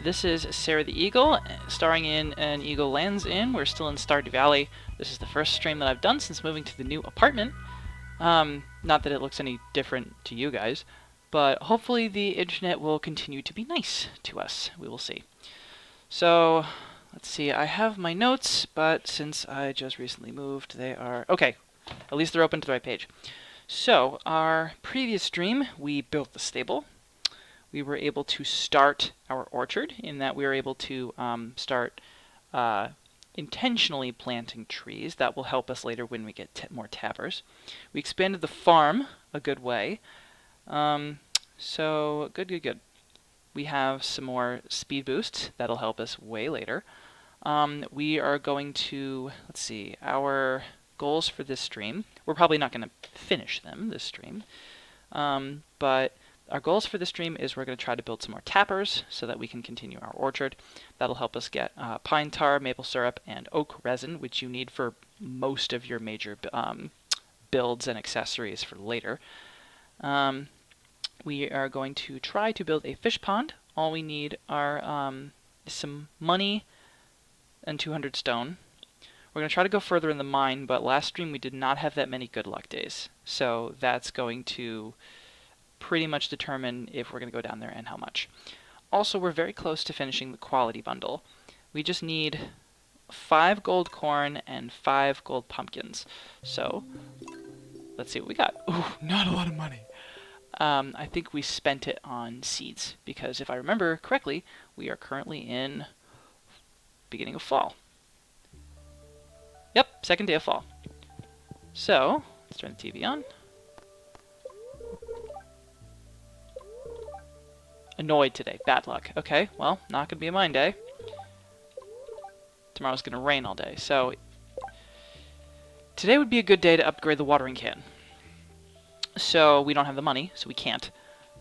This is Sarah the Eagle, starring in An Eagle Lands Inn. We're still in Stardew Valley. This is the first stream that I've done since moving to the new apartment. Not that it looks any different to you guys, but hopefully the internet will continue to be nice to us. We will see. So, let's see, I have my notes, but since I just recently moved, they are... Okay, at least they're open to the right page. So, our previous stream, we built the stable. We were able to start our orchard in that we were able to start intentionally planting trees. That will help us later when we get more tappers. We expanded the farm a good way. So, good. We have some more speed boosts. That'll help us way later. We are going to, let's see, our goals for this stream. We're probably not going to finish them this stream. But our goals for this stream is we're going to try to build some more tappers so that we can continue our orchard. That'll help us get pine tar, maple syrup, and oak resin, which you need for most of your major builds and accessories for later. We are going to try to build a fish pond. All we need are some money and 200 stone. We're going to try to go further in the mine, but last stream we did not have that many good luck days. So that's going to pretty much determine if we're going to go down there and how much. Also, we're very close to finishing the quality bundle. We just need 5 gold corn and 5 gold pumpkins. So, let's see what we got. Ooh, not a lot of money. I think we spent it on seeds, because if I remember correctly, we are currently in beginning of fall. Yep, second day of fall. So, let's turn the TV on. Annoyed today. Bad luck. Okay, well, not gonna be a mine day. Tomorrow's gonna rain all day, so today would be a good day to upgrade the watering can. So we don't have the money, so we can't.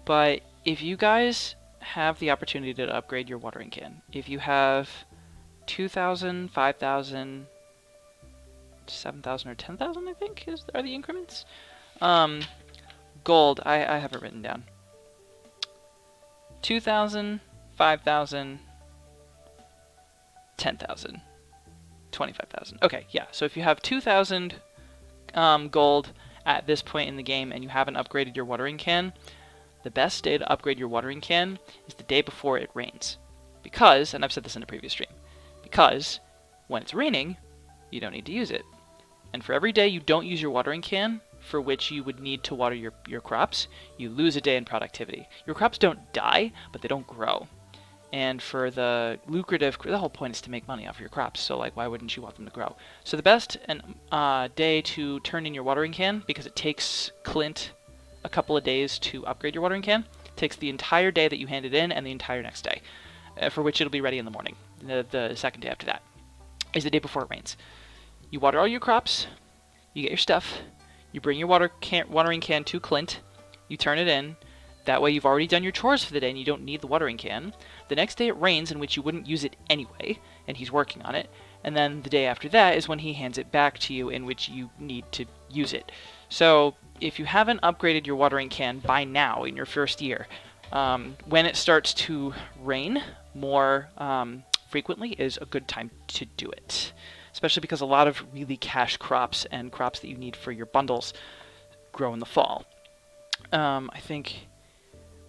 But if you guys have the opportunity to upgrade your watering can, if you have 2,000, 5,000, 7,000, or 10,000, I think are the increments. Gold, I have it written down. 2,000, 5,000, 10,000, 25,000. Okay, yeah. So if you have 2,000 gold at this point in the game and you haven't upgraded your watering can, the best day to upgrade your watering can is the day before it rains. Because, and I've said this in a previous stream, because when it's raining, you don't need to use it. And for every day you don't use your watering can, for which you would need to water your crops, you lose a day in productivity. Your crops don't die, but they don't grow. And for the lucrative, the whole point is to make money off your crops, so like why wouldn't you want them to grow? So the best day to turn in your watering can, because it takes Clint a couple of days to upgrade your watering can, takes the entire day that you hand it in and the entire next day, for which it'll be ready in the morning. The second day after that is the day before it rains. You water all your crops, you get your stuff, you bring your watering can to Clint, you turn it in. That way you've already done your chores for the day and you don't need the watering can. The next day it rains, in which you wouldn't use it anyway, and he's working on it. And then the day after that is when he hands it back to you, in which you need to use it. So if you haven't upgraded your watering can by now in your first year, when it starts to rain more frequently is a good time to do it. Especially because a lot of really cash crops and crops that you need for your bundles grow in the fall. I think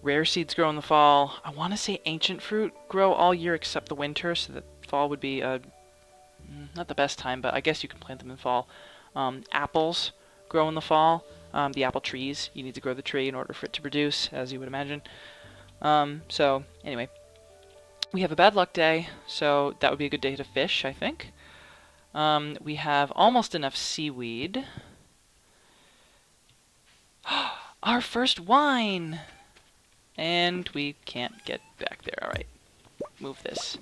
rare seeds grow in the fall. I want to say ancient fruit grow all year except the winter, so that fall would be not the best time, but I guess you can plant them in fall. Apples grow in the fall. The apple trees, you need to grow the tree in order for it to produce, as you would imagine. So, anyway. We have a bad luck day, so that would be a good day to fish, I think. We have almost enough seaweed. Our first wine! And we can't get back there. Alright. Move this.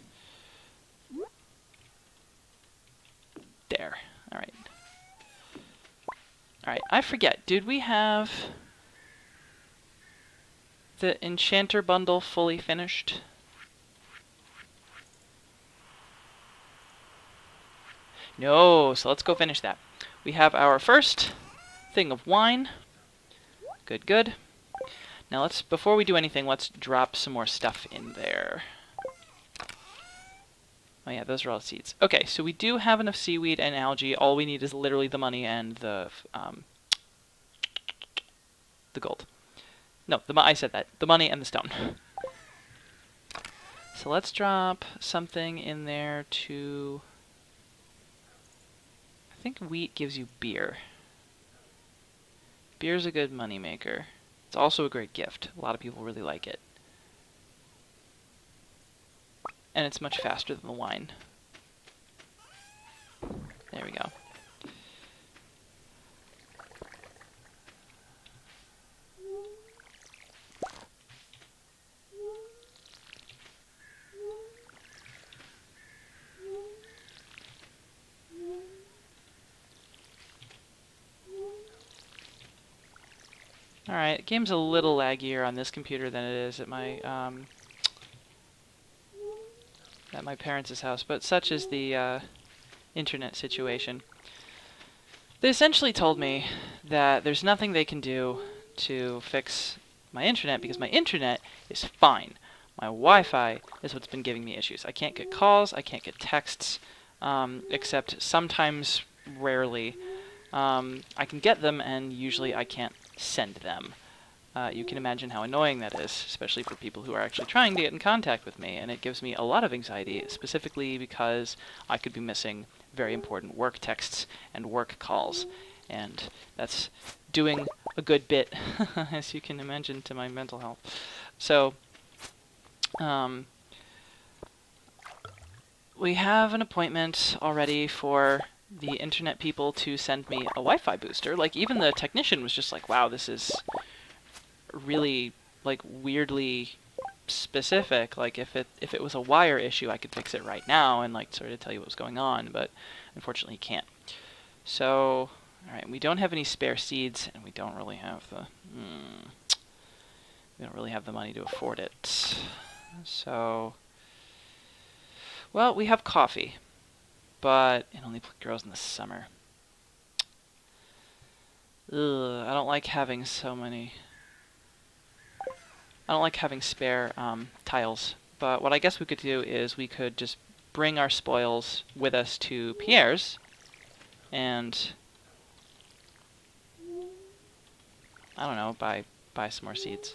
There. Alright. Alright, I forget. Did we have the Enchanter bundle fully finished? No, so let's go finish that. We have our first thing of wine. Good. Now before we do anything, let's drop some more stuff in there. Oh yeah, those are all seeds. Okay, so we do have enough seaweed and algae. All we need is literally the money and the gold. No, I said that. The money and the stone. So let's drop something in there to... I think wheat gives you beer. Beer's a good money maker. It's also a great gift. A lot of people really like it. And it's much faster than the wine. There we go. Alright, game's a little laggier on this computer than it is at my parents' house, but such is the internet situation. They essentially told me that there's nothing they can do to fix my internet because my internet is fine. My Wi-Fi is what's been giving me issues. I can't get calls, I can't get texts, except sometimes, rarely. I can get them, and usually I can't send them. You can imagine how annoying that is, especially for people who are actually trying to get in contact with me, and it gives me a lot of anxiety, specifically because I could be missing very important work texts and work calls, and that's doing a good bit, as you can imagine, to my mental health. So, we have an appointment already for the internet people to send me a Wi-Fi booster. Like, even the technician was just like, wow, this is really, like, weirdly specific. Like, if it was a wire issue, I could fix it right now and, like, sort of tell you what was going on, but unfortunately you can't. So, alright, we don't have any spare seeds, and we don't really have the... we don't really have the money to afford it. So... well, we have coffee, but it only grows in the summer. Ugh, I don't like having so many... I don't like having spare tiles, but what I guess we could do is we could just bring our spoils with us to Pierre's, and I don't know, buy some more seeds.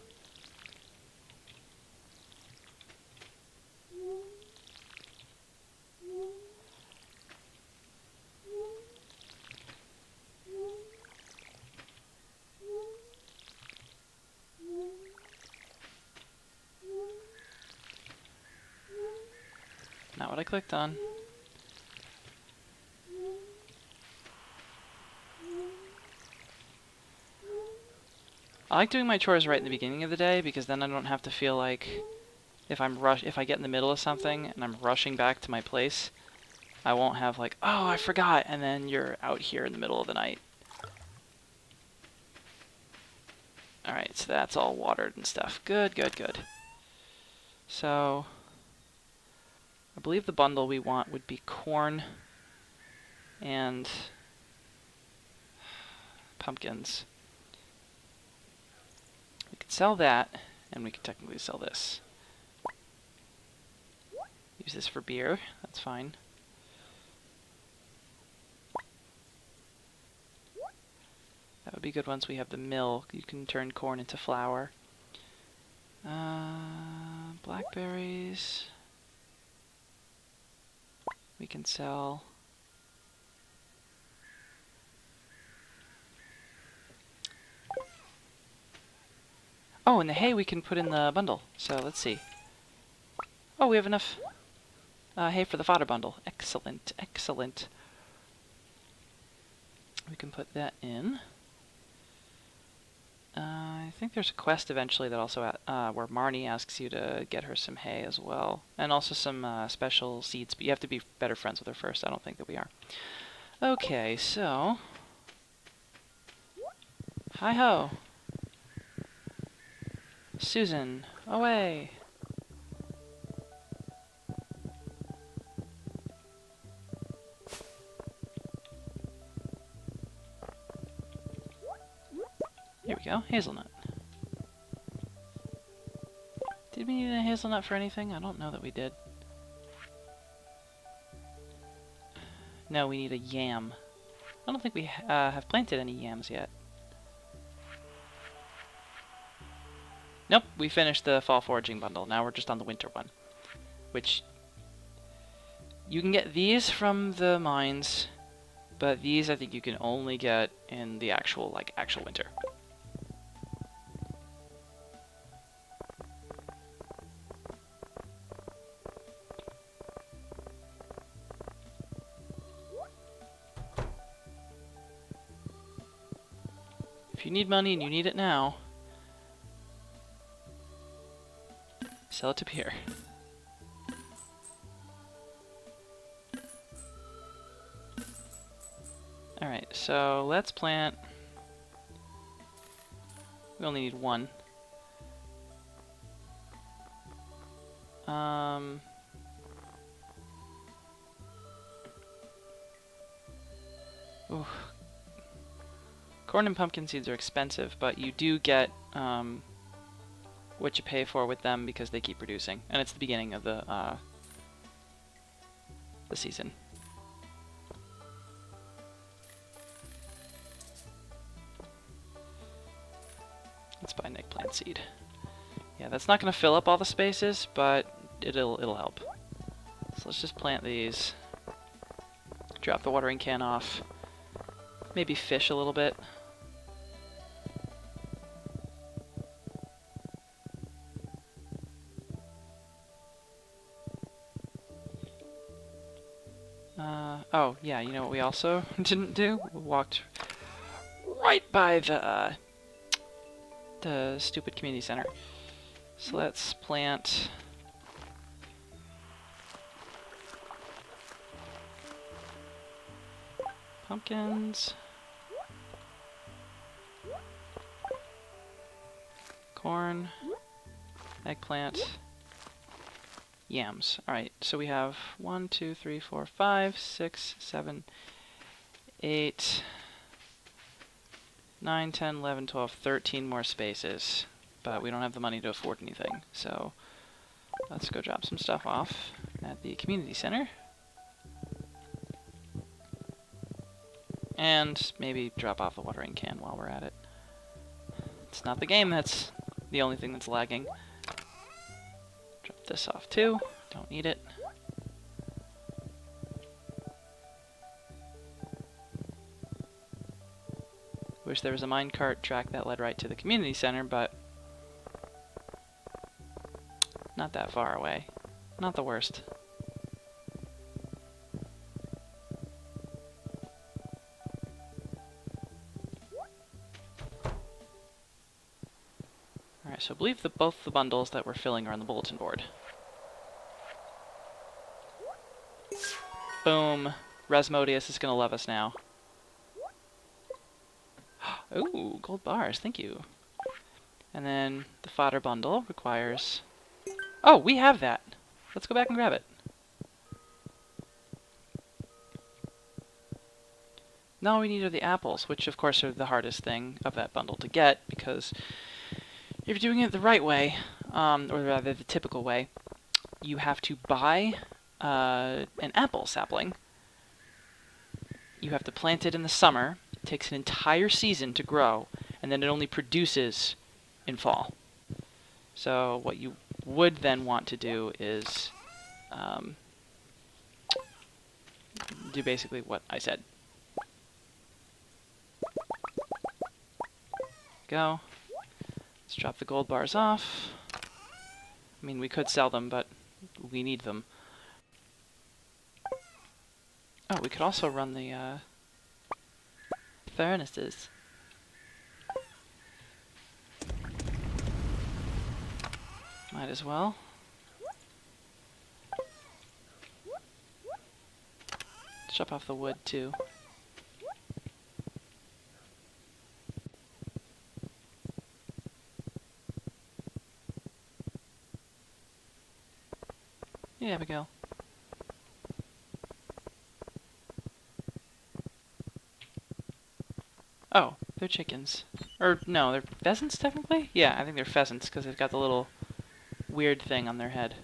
Not what I clicked on. I like doing my chores right in the beginning of the day because then I don't have to feel like if I get in the middle of something and I'm rushing back to my place, I won't have like, oh, I forgot, and then you're out here in the middle of the night. Alright, so that's all watered and stuff. Good, good, good. So, I believe the bundle we want would be corn and pumpkins. We could sell that, and we could technically sell this. Use this for beer, that's fine. That would be good once we have the mill. You can turn corn into flour. Blackberries. We can sell. Oh, and the hay we can put in the bundle. So let's see. Oh, we have enough hay for the fodder bundle. Excellent, excellent. We can put that in. I think there's a quest eventually that also where Marnie asks you to get her some hay as well, and also some special seeds. But you have to be better friends with her first. I don't think that we are. Okay, so hi ho, Susan, away. Here we go, hazelnut. Did we need a hazelnut for anything? I don't know that we did. No, we need a yam. I don't think we have planted any yams yet. Nope, we finished the fall foraging bundle. Now we're just on the winter one. Which, you can get these from the mines, but these I think you can only get in the actual winter. If you need money and you need it now, sell it to Pierre. Alright, so let's plant... We only need one. Ooh. Corn and pumpkin seeds are expensive, but you do get what you pay for with them because they keep producing, and it's the beginning of the season. Let's buy an eggplant seed. Yeah, that's not going to fill up all the spaces, but it'll help. So let's just plant these. Drop the watering can off. Maybe fish a little bit. Oh, yeah, you know what we also didn't do? We walked right by the stupid community center. So let's plant... pumpkins. Corn. Eggplant. Yams. Alright, so we have 1, 2, 3, 4, 5, 6, 7, 8, 9, 10, 11, 12, 13 more spaces. But we don't have the money to afford anything, so let's go drop some stuff off at the community center. And maybe drop off the watering can while we're at it. It's not the game that's the only thing that's lagging. Drop this off too. Don't need it. Wish there was a minecart track that led right to the community center, but not that far away. Not the worst. Alright, so I believe that both the bundles that we're filling are on the bulletin board. Boom. Resmodius is going to love us now. Ooh, gold bars, thank you. And then the fodder bundle requires... Oh, we have that! Let's go back and grab it. Now all we need are the apples, which of course are the hardest thing of that bundle to get, because if you're doing it the right way, or rather the typical way, you have to buy an apple sapling. You have to plant it in the summer. It takes an entire season to grow, and then it only produces in fall. So what you would then want to do is do basically what I said. Go. Let's drop the gold bars off. I mean, we could sell them, but we need them. Oh, we could also run the furnaces. Might as well. Chop off the wood, too. Yeah, Abigail. Oh, they're chickens. Or, no, they're pheasants, technically? Yeah, I think they're pheasants, because they've got the little weird thing on their head.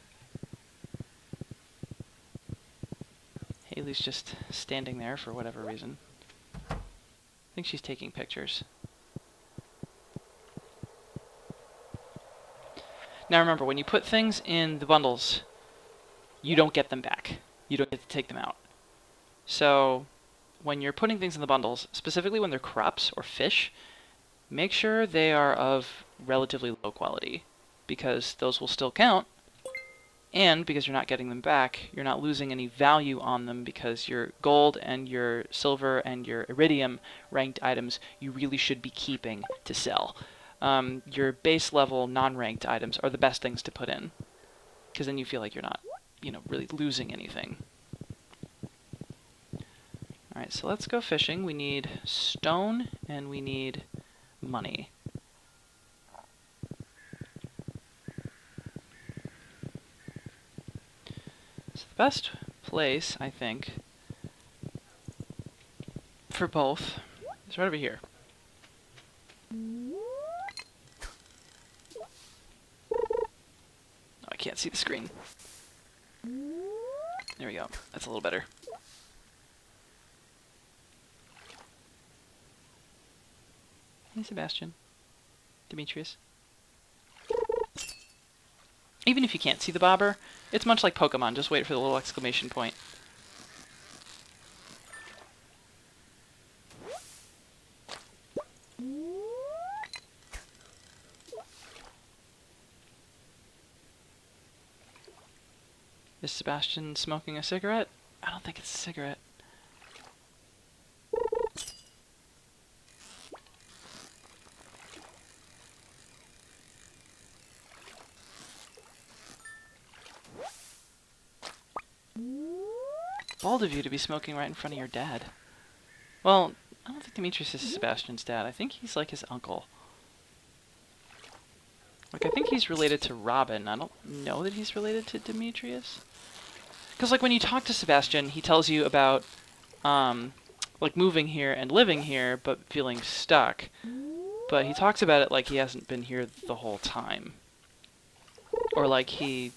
Hey, Haley's just standing there for whatever reason. I think she's taking pictures. Now remember, when you put things in the bundles, you don't get them back. You don't get to take them out. So when you're putting things in the bundles, specifically when they're crops or fish, make sure they are of relatively low quality, because those will still count, and because you're not getting them back, you're not losing any value on them, because your gold and your silver and your iridium ranked items you really should be keeping to sell. Your base level non-ranked items are the best things to put in, because then you feel like you're not, really losing anything. Alright, so let's go fishing. We need stone and we need money. So the best place, I think, for both is right over here. Oh, I can't see the screen. There we go. That's a little better. Hey, Sebastian. Demetrius. Even if you can't see the bobber, it's much like Pokemon. Just wait for the little exclamation point. Is Sebastian smoking a cigarette? I don't think it's a cigarette. Bold of you to be smoking right in front of your dad. Well, I don't think Demetrius is Sebastian's dad. I think he's like his uncle. Like, I think he's related to Robin. I don't know that he's related to Demetrius. Because, like, when you talk to Sebastian, he tells you about, like, moving here and living here, but feeling stuck. But he talks about it like he hasn't been here the whole time. Or like he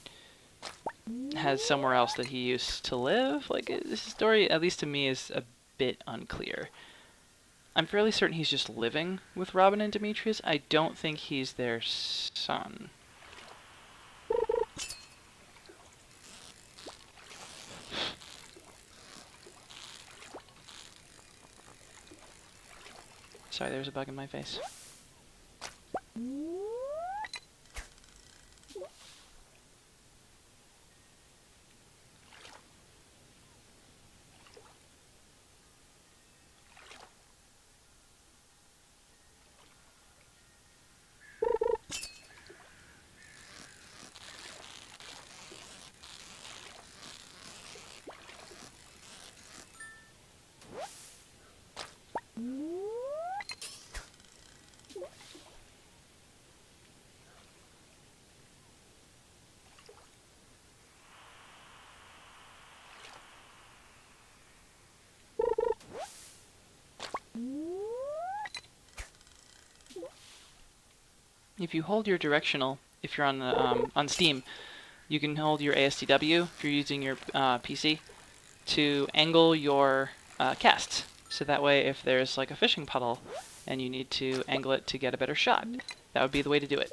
has somewhere else that he used to live. Like, this story, at least to me, is a bit unclear. I'm fairly certain he's just living with Robin and Demetrius. I don't think he's their son. Sorry, there's a bug in my face. If you hold your directional, if you're on Steam, you can hold your ASDW if you're using your PC to angle your casts. So that way, if there's like a fishing puddle and you need to angle it to get a better shot, that would be the way to do it.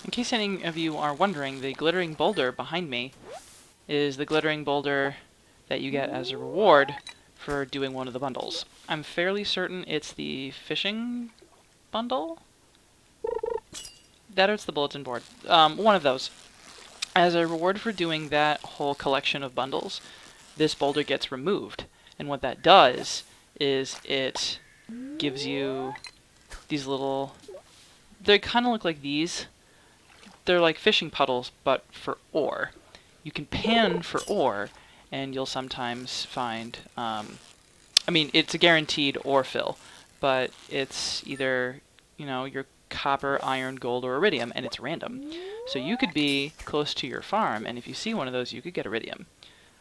In case any of you are wondering, the glittering boulder behind me is the glittering boulder that you get as a reward for doing one of the bundles. I'm fairly certain it's the fishing bundle? That or it's the bulletin board. One of those. As a reward for doing that whole collection of bundles, this boulder gets removed. And what that does is it gives you these little... They kind of look like these. They're like fishing puddles, but for ore. You can pan for ore, and you'll sometimes find, I mean, it's a guaranteed ore fill, but it's either, your copper, iron, gold, or iridium, and it's random. So you could be close to your farm, and if you see one of those, you could get iridium.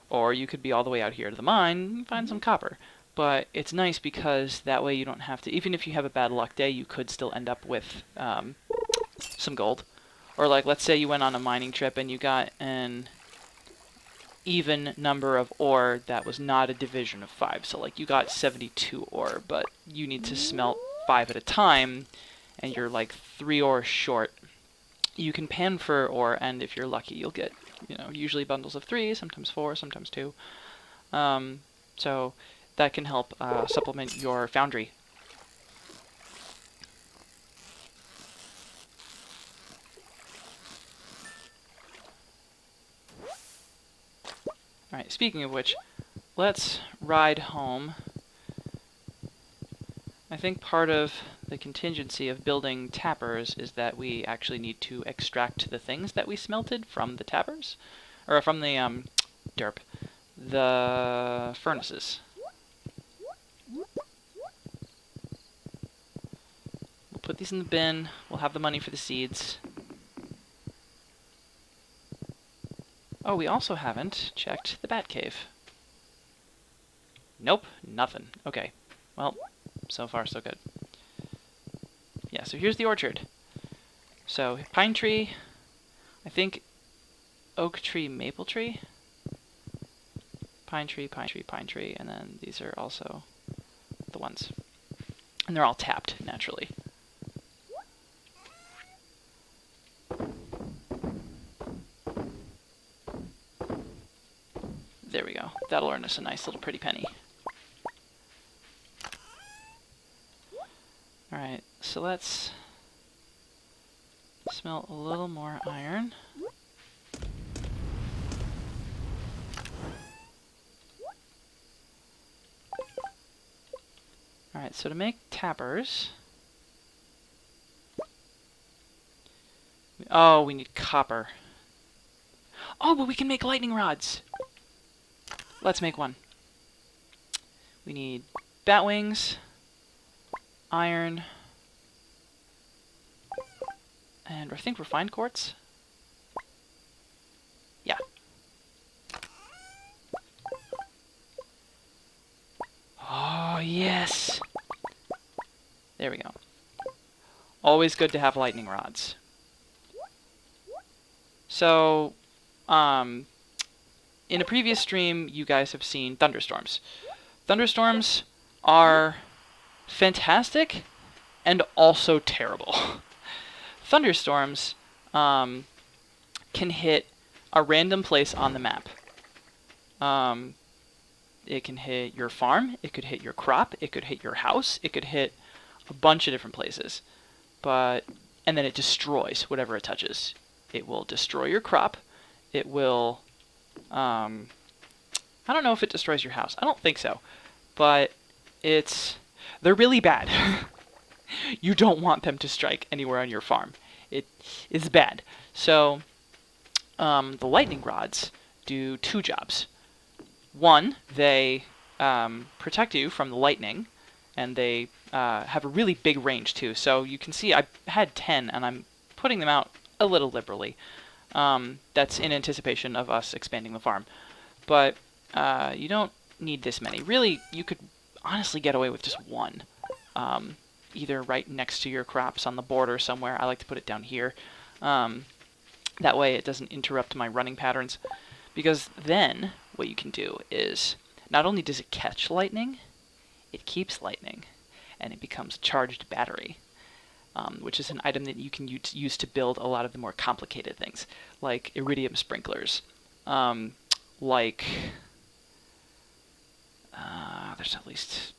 Or you could be all the way out here to the mine and find some copper. But it's nice because that way you don't have to, even if you have a bad luck day, you could still end up with some gold. Or like, let's say you went on a mining trip and you got an even number of ore that was not a division of 5. So like you got 72 ore, but you need to smelt 5 at a time, and you're like 3 ore short. You can pan for ore, and if you're lucky, you'll get, usually bundles of 3, sometimes 4, sometimes 2. So that can help supplement your foundry. Alright, speaking of which, let's ride home. I think part of the contingency of building tappers is that we actually need to extract the things that we smelted from the tappers, or from the, the furnaces. We'll put these in the bin, we'll have the money for the seeds. Oh, we also haven't checked the bat cave. Nope, nothing. Okay, well, so far so good. Yeah, so here's the orchard. So, pine tree, I think oak tree, maple tree, pine tree, pine tree, pine tree, and then these are also the ones. And they're all tapped, naturally. There we go. That'll earn us a nice little pretty penny. Alright, so let's smelt a little more iron. Alright, so to make tappers... Oh, we need copper. Oh, but we can make lightning rods! Let's make one. We need bat wings, iron, and I think refined quartz. Yeah. Oh, yes! There we go. Always good to have lightning rods. So, in a previous stream, you guys have seen thunderstorms. Thunderstorms are fantastic and also terrible. Thunderstorms can hit a random place on the map. It can hit your farm, it could hit your crop, it could hit your house, it could hit a bunch of different places. And then it destroys whatever it touches. It will destroy your crop, it will... I don't know if it destroys your house. I don't think so. But they're really bad. You don't want them to strike anywhere on your farm. It is bad. So, the lightning rods do 2 jobs. One, they protect you from the lightning, and they have a really big range too. So you can see I had 10, and I'm putting them out a little liberally. That's in anticipation of us expanding the farm. But you don't need this many. Really, you could honestly get away with just 1. Either right next to your crops on the border somewhere. I like to put it down here. That way it doesn't interrupt my running patterns. Because then what you can do is, not only does it catch lightning, it keeps lightning. And it becomes a charged battery. Which is an item that you can use to build a lot of the more complicated things, like iridium sprinklers, there's at least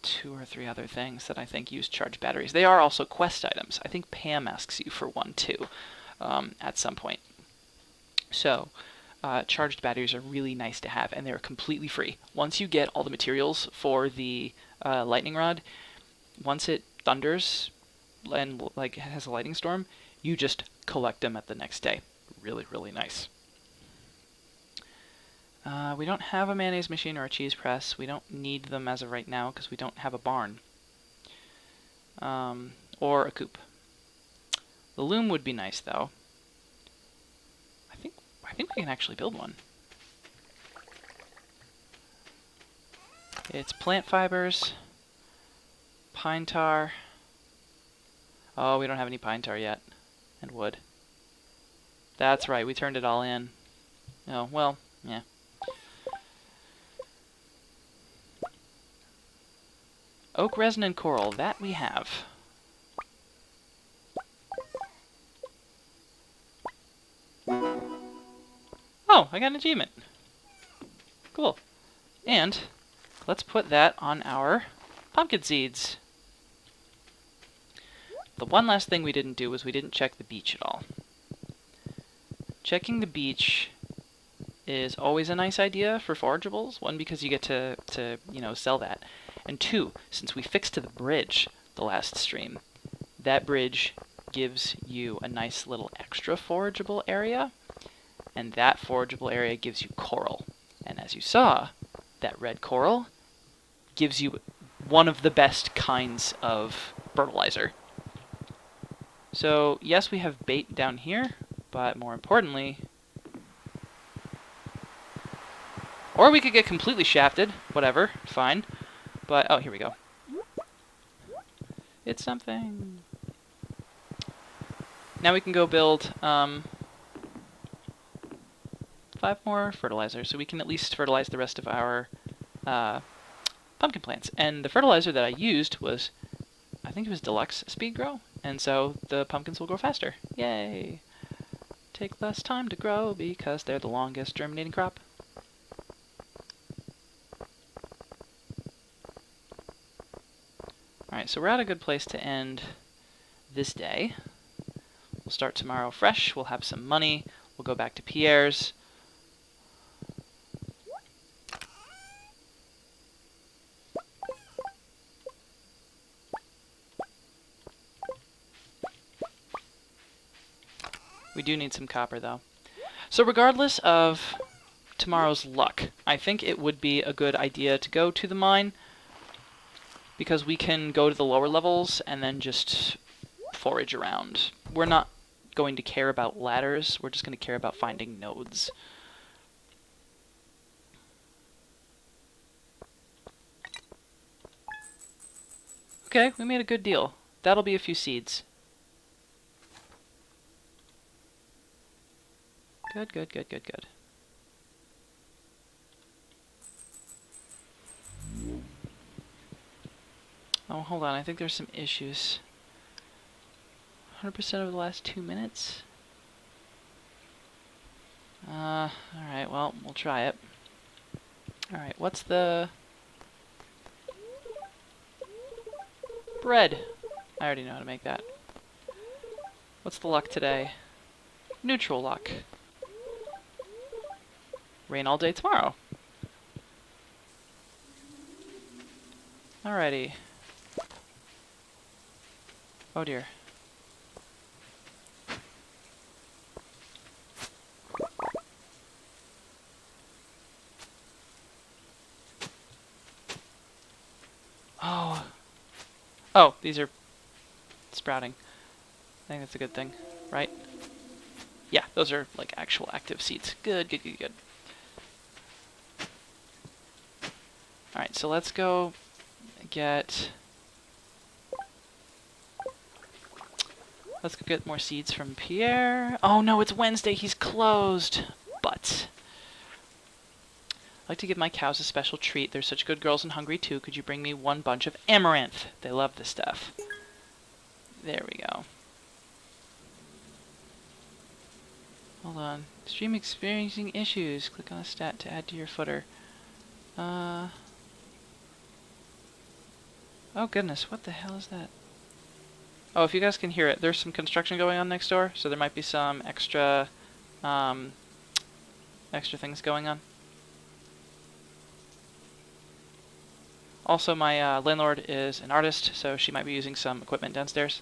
2 or 3 other things that I think use charged batteries. They are also quest items. I think Pam asks you for one too, at some point. So, charged batteries are really nice to have, and they're completely free. Once you get all the materials for the lightning rod, once it thunders and has a lightning storm, you just collect them at the next day. Really, really nice. We don't have a mayonnaise machine or a cheese press. We don't need them as of right now because we don't have a barn. Or a coop. The loom would be nice, though. I think we can actually build one. It's plant fibers, pine tar. Oh, we don't have any pine tar yet. And wood. That's right, we turned it all in. Oh, well, yeah. Oak resin and coral, that we have. Oh, I got an achievement. Cool. And let's put that on our pumpkin seeds. The one last thing we didn't do was we didn't check the beach at all. Checking the beach is always a nice idea for forageables. One, because you get to sell that. And two, since we fixed to the bridge the last stream, that bridge gives you a nice little extra forageable area. And that forageable area gives you coral. And as you saw, that red coral gives you one of the best kinds of fertilizer. So, yes, we have bait down here, but more importantly... Or we could get completely shafted. Whatever, fine. But, oh, here we go. It's something. Now we can go build 5 more fertilizers, so we can at least fertilize the rest of our pumpkin plants. And the fertilizer that I used was, I think it was Deluxe Speed Grow, and so the pumpkins will grow faster. Yay! Take less time to grow because they're the longest germinating crop. Alright, so we're at a good place to end this day. We'll start tomorrow fresh, we'll have some money, we'll go back to Pierre's. We do need some copper, though. So regardless of tomorrow's luck, I think it would be a good idea to go to the mine, because we can go to the lower levels and then just forage around. We're not going to care about ladders, we're just going to care about finding nodes. Okay, we made a good deal. That'll be a few seeds. Good, good, good, good, good. Oh, hold on, I think there's some issues. 100% over the last 2 minutes? Alright, well, we'll try it. Alright, what's the... bread. I already know how to make that. What's the luck today? Neutral luck. Rain all day tomorrow. Alrighty. Oh dear. Oh. Oh, these are sprouting. I think that's a good thing, right? Yeah, those are like actual active seeds. Good, good, good, good. Alright, so let's go get... Let's go get more seeds from Pierre. Oh no, it's Wednesday, he's closed. But I'd like to give my cows a special treat. They're such good girls and hungry too. Could you bring me 1 bunch of amaranth? They love this stuff. There we go. Hold on. Stream experiencing issues. Click on a stat to add to your footer. Oh goodness, what the hell is that? Oh, if you guys can hear it, there's some construction going on next door, so there might be some extra things going on. Also, my landlord is an artist, so she might be using some equipment downstairs.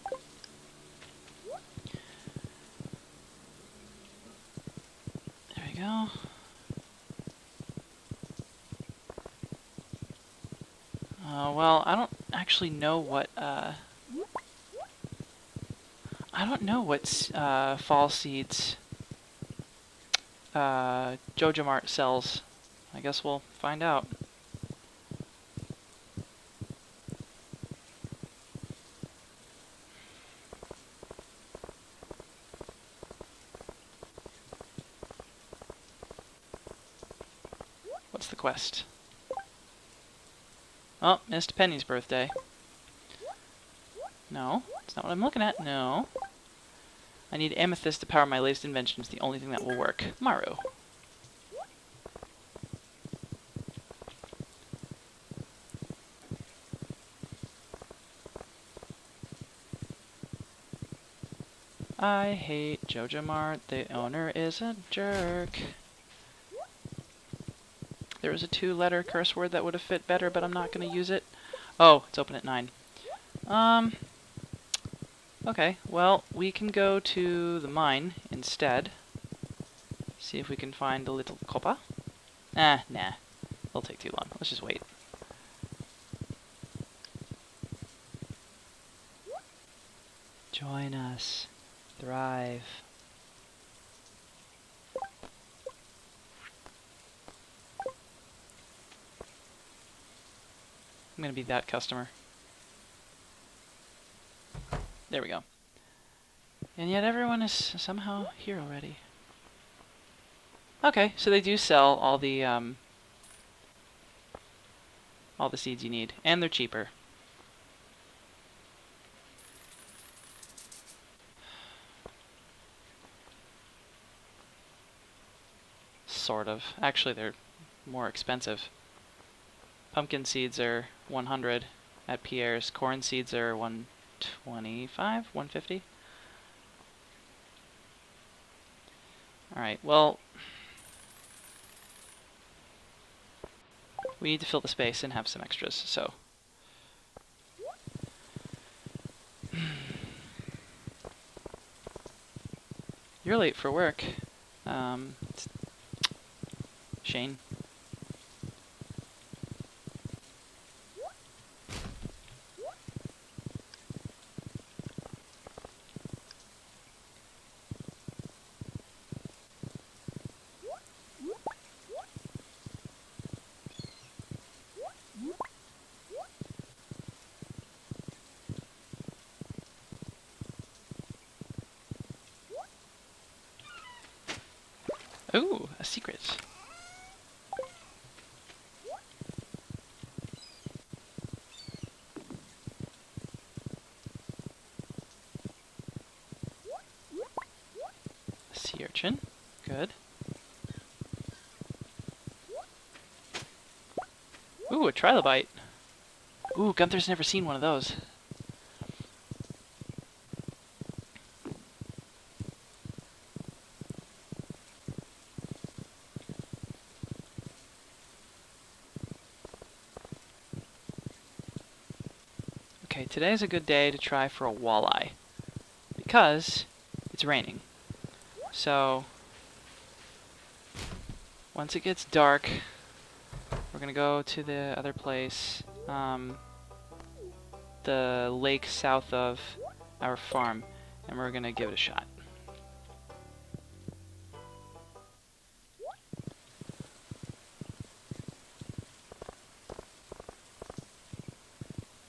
There we go. Well, I don't actually know what, I don't know what, fall seeds, JojaMart sells. I guess we'll find out. What's the quest? Oh, missed Penny's birthday. No, it's not what I'm looking at. No. I need amethyst to power my latest invention. It's the only thing that will work. Maru. I hate JojaMart. The owner is a jerk. There was a 2-letter curse word that would have fit better, but I'm not going to use it. Oh, it's open at 9. Okay, well, we can go to the mine instead. See if we can find a little copper. Nah. It'll take too long. Let's just wait. Join us. Thrive. I'm gonna be that customer. There we go. And yet everyone is somehow here already. Okay, so they do sell all the seeds you need, and they're cheaper. Sort of. Actually, they're more expensive. Pumpkin seeds are 100 at Pierre's. Corn seeds are 125, 150. Alright, well, we need to fill the space and have some extras, so. You're late for work. Shane. Ooh, a secret. Sea urchin. Good. Ooh, a trilobite. Ooh, Gunther's never seen one of those. Okay, today's a good day to try for a walleye, because it's raining. So, once it gets dark, we're gonna go to the other place, the lake south of our farm, and we're gonna give it a shot.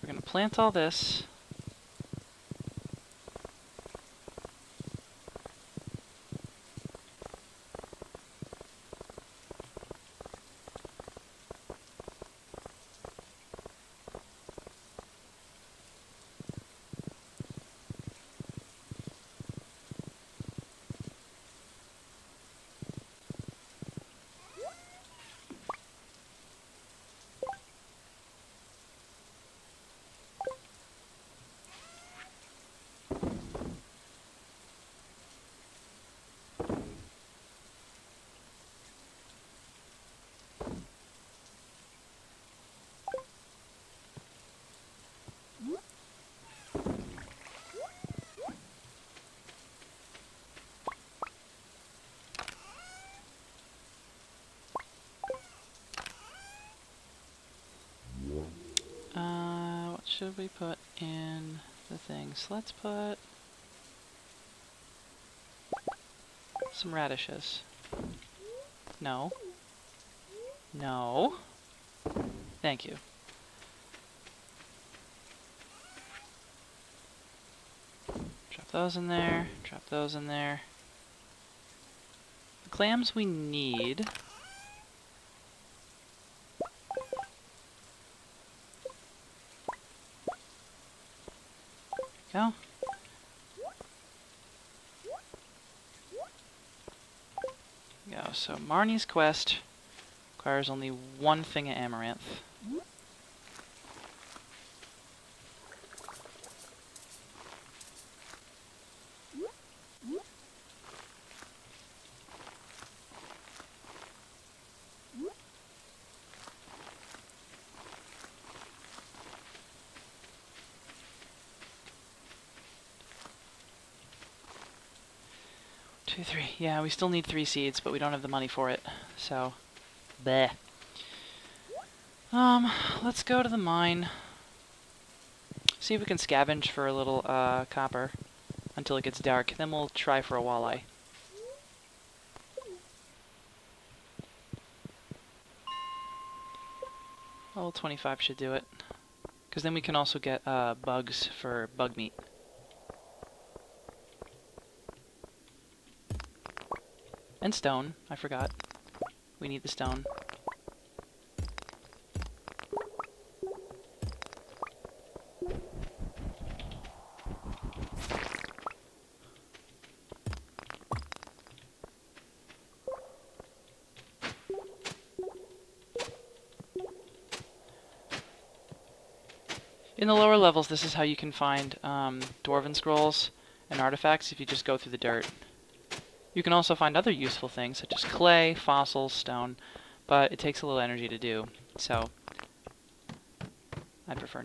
We're gonna plant all this. should we put in the things? Let's put some radishes. No. No. Thank you. Drop those in there. Drop those in there. The clams we need. Go. Go. So Marnie's quest requires only one thing of amaranth. Two, three. Yeah, we still need 3 seeds, but we don't have the money for it. So, bleh. Let's go to the mine. See if we can scavenge for a little copper until it gets dark. Then we'll try for a walleye. Level 25 should do it. Because then we can also get bugs for bug meat. And stone, I forgot. We need the stone. In the lower levels, this is how you can find dwarven scrolls and artifacts if you just go through the dirt. You can also find other useful things, such as clay, fossils, stone, but it takes a little energy to do, so I prefer